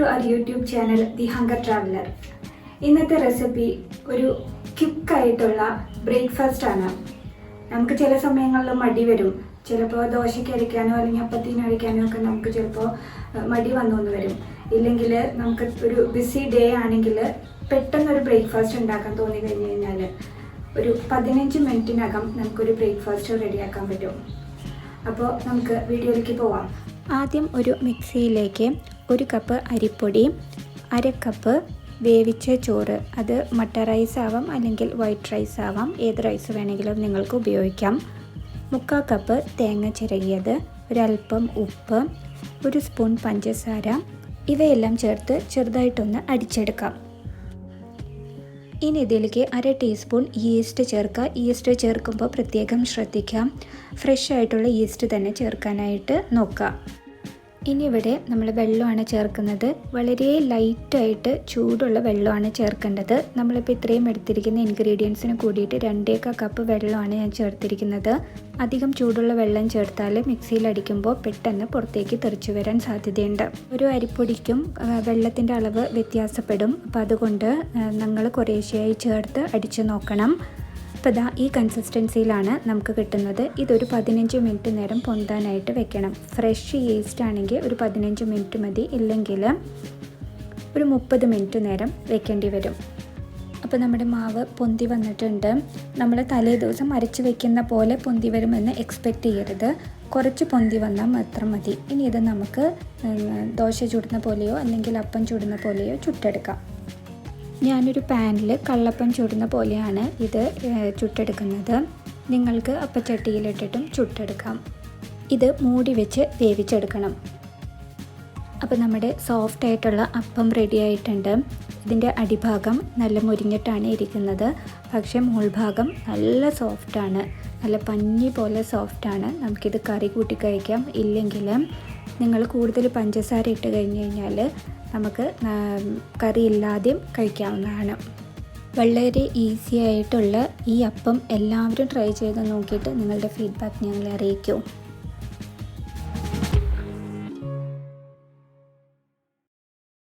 our YouTube channel, The Hunger Traveler. ഇന്നത്തെ recipe ഒരു ക്വിക്കായിട്ടുള്ള breakfast ആണ്. നമുക്ക് ചില സമയങ്ങളിൽ മടി വരും. ചിലപ്പോൾ ദോശയ്ക്ക് അരയ്ക്കാനോ അല്ലെങ്കിൽ അപ്പത്തിന് അരയ്ക്കാനോ ഒക്കെ നമുക്ക് ചിലപ്പോൾ മടി വന്നു വരും. ഇല്ലെങ്കിൽ നമുക്ക് ഒരു ബിസി ഡേ ആണെങ്കിൽ പെട്ടെന്നൊരു ബ്രേക്ക്ഫാസ്റ്റ് ഉണ്ടാക്കാൻ തോന്നി കഴിഞ്ഞ് കഴിഞ്ഞാൽ ഒരു 15 മിനിറ്റിനകം നമുക്കൊരു ബ്രേക്ക്ഫാസ്റ്റ് റെഡിയാക്കാൻ പറ്റും. അപ്പോൾ നമുക്ക് വീഡിയോയിലേക്ക് പോവാം. ആദ്യം ഒരു മിക്സിയിലേക്ക് 1 കപ്പ് അരിപ്പൊടി, 1/2 കപ്പ് വേവിച്ച ചോറ്, അത് മട്ട റൈസ് ആവാം അല്ലെങ്കിൽ വൈറ്റ് റൈസ് ആവാം, ഏത് റൈസ് വേണമെങ്കിലും നിങ്ങൾക്ക് ഉപയോഗിക്കാം. 3/4 കപ്പ് തേങ്ങ ചിരകിയത്, ഒരല്പം ഉപ്പ്, 1 സ്പൂൺ പഞ്ചസാര, ഇവയെല്ലാം ചേർത്ത് ചെറുതായിട്ടൊന്ന് അടിച്ചെടുക്കാം. ഇനി ഇതിലേക്ക് 1/2 ടീസ്പൂൺ ഈസ്റ്റ് ചേർക്കുക. ഈസ്റ്റ് ചേർക്കുമ്പോൾ പ്രത്യേകം ശ്രദ്ധിക്കാം, ഫ്രഷ് ആയിട്ടുള്ള ഈസ്റ്റ് തന്നെ ചേർക്കാനായിട്ട് നോക്കുക. ഇനി ഇവിടെ നമ്മൾ വെള്ളമാണ് ചേർക്കുന്നത്. വളരെ ലൈറ്റായിട്ട് ചൂടുള്ള വെള്ളമാണ് ചേർക്കേണ്ടത്. നമ്മളിപ്പോൾ ഇത്രയും എടുത്തിരിക്കുന്ന ഇൻഗ്രീഡിയൻസിന് കൂടിയിട്ട് 2 കപ്പ് വെള്ളമാണ് ഞാൻ ചേർത്തിരിക്കുന്നത്. അധികം ചൂടുള്ള വെള്ളം ചേർത്താൽ മിക്സിയിൽ അടിക്കുമ്പോൾ പെട്ടെന്ന് പുറത്തേക്ക് തെറിച്ചു വരാൻ സാധ്യതയുണ്ട്. ഒരു അരിപ്പൊടിക്കും വെള്ളത്തിൻ്റെ അളവ് വ്യത്യാസപ്പെടും. അപ്പോൾ അതുകൊണ്ട് നിങ്ങൾ കുറേശ്ശെയായി ചേർത്ത് അടിച്ച് നോക്കണം. അപ്പോൾ ദാ ഈ കൺസിസ്റ്റൻസിയിലാണ് നമുക്ക് കിട്ടുന്നത്. ഇതൊരു 15 മിനിറ്റ് നേരം പൊന്താനായിട്ട് വെക്കണം. ഫ്രഷ് ഈസ്റ്റ് ആണെങ്കിൽ ഒരു 15 മിനിറ്റ് മതി, ഇല്ലെങ്കിൽ ഒരു 30 മിനിറ്റ് നേരം വെക്കേണ്ടി വരും. അപ്പോൾ നമ്മുടെ മാവ് പൊന്തി വന്നിട്ടുണ്ട്. നമ്മൾ തലേ ദിവസം അരച്ച് വെക്കുന്ന പോലെ പൊന്തി വരുമെന്ന് എക്സ്പെക്റ്റ് ചെയ്യരുത്. കുറച്ച് പൊന്തി വന്നാൽ മാത്രം മതി. ഇനി ഇത് നമുക്ക് ദോശ ചുടുന്ന പോലെയോ അല്ലെങ്കിൽ അപ്പം ചുടുന്ന പോലെയോ ചുട്ടെടുക്കാം. ഞാനൊരു പാനിൽ കള്ളപ്പം ചുടുന്ന പോലെയാണ് ഇത് ചുട്ടെടുക്കുന്നത്. നിങ്ങൾക്ക് അപ്പച്ചട്ടിയിലിട്ടിട്ടും ചുട്ടെടുക്കാം. ഇത് മൂടി വെച്ച് വേവിച്ചെടുക്കണം. അപ്പോൾ നമ്മുടെ സോഫ്റ്റായിട്ടുള്ള അപ്പം റെഡി ആയിട്ടുണ്ട്. ഇതിൻ്റെ അടിഭാഗം നല്ല മുരിഞ്ഞിട്ടാണ് ഇരിക്കുന്നത്, പക്ഷേ മുൾഭാഗം നല്ല സോഫ്റ്റാണ്, നല്ല പഞ്ഞി പോലെ സോഫ്റ്റാണ്. നമുക്കിത് കറി കൂട്ടി കഴിക്കാം. ഇല്ലെങ്കിൽ നിങ്ങൾ കൂടുതൽ പഞ്ചസാര ഇട്ട് കഴിഞ്ഞ് കഴിഞ്ഞാൽ നമുക്ക് കറി ഇല്ലാതെയും കഴിക്കാവുന്നതാണ്. വളരെ ഈസി ആയിട്ടുള്ള ഈ അപ്പം എല്ലാവരും ട്രൈ ചെയ്ത് നോക്കിയിട്ട് നിങ്ങളുടെ ഫീഡ്ബാക്ക് ഞങ്ങളെ അറിയിക്കൂ.